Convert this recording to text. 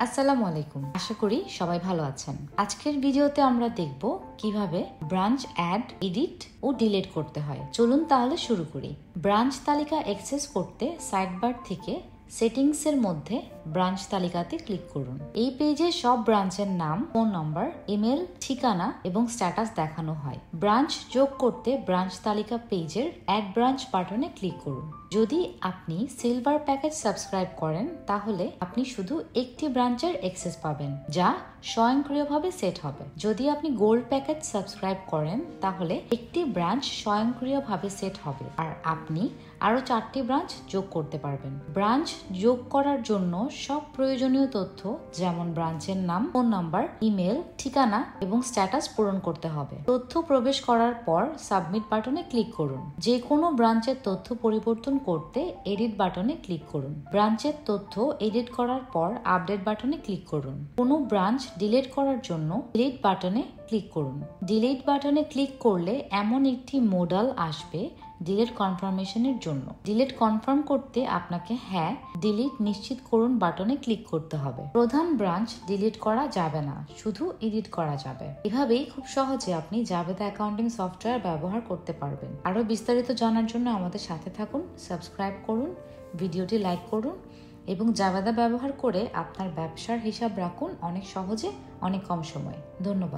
আসসালামু আলাইকুম। আশা করি সবাই ভালো আছেন। আজকের ভিডিওতে আমরা দেখব কিভাবে ব্রাঞ্চ অ্যাড, এডিট ও ডিলিট করতে হয়। চলুন তাহলে শুরু করি। ব্রাঞ্চ তালিকা অ্যাক্সেস করতে সাইডবার থেকে সেটিংস এর মধ্যে ব্রাঞ্চ তালিকাতে ক্লিক করুন। এই পেজে সব ব্রাঞ্চের নাম, ফোন নম্বর, ইমেল, ঠিকানা এবং স্ট্যাটাস দেখানো হয়। ব্রাঞ্চ যোগ করতে ব্রাঞ্চ তালিকা পেজের অ্যাড ব্রাঞ্চ বাটনে ক্লিক করুন। যদি আপনি সিলভার প্যাকেজ সাবস্ক্রাইব করেন তাহলে আপনি শুধু একটি ব্রাঞ্চের অ্যাক্সেস পাবেন, যা স্বয়ংক্রিয়ভাবে সেট হবে। যদি আপনি গোল্ড প্যাকেজ সাবস্ক্রাইব করেন তাহলে একটি ব্রাঞ্চ স্বয়ংক্রিয়ভাবে সেট হবে আর আপনি আরো 4টি ব্রাঞ্চ যোগ করতে পারবেন। ব্রাঞ্চ যোগ করার জন্য সব প্রয়োজনীয় তথ্য যেমন ব্রাঞ্চের নাম, ফোন নাম্বার, ইমেল, ঠিকানা এবং স্ট্যাটাস পূরণ করতে হবে। তথ্য প্রবেশ করার পর সাবমিট বাটনে ক্লিক করুন। যে কোনো ব্রাঞ্চের তথ্য পরিবর্তন করতে এডিট বাটনে ক্লিক করুন। ব্রাঞ্চের তথ্য এডিট করার পর আপডেট বাটনে ক্লিক করুন। কোনো ব্রাঞ্চ ডিলিট করার জন্য ডিলিট বাটনে ক্লিক করুন। ডিলিট বাটনে ক্লিক করলে এমন একটি মোডাল আসবে ডিলিট কনফার্মেশনের জন্য। ডিলিট কনফার্ম করতে আপনাকে হ্যাঁ ডিলিট নিশ্চিত করুন বাটনে ক্লিক করতে হবে। প্রধান ব্রাঞ্চ ডিলিট করা যাবে না, শুধু এডিট করা যাবে। এভাবেই খুব সহজে আপনি জাবেদা অ্যাকাউন্টিং সফটওয়্যার ব্যবহার করতে পারবেন। আরো বিস্তারিত জানার জন্য আমাদের সাথে থাকুন, সাবস্ক্রাইব করুন, ভিডিওটি লাইক করুন এবং জাবেদা ব্যবহার করে আপনার ব্যবসার হিসাব রাখুন অনেক সহজে, অনেক কম সময়ে। ধন্যবাদ।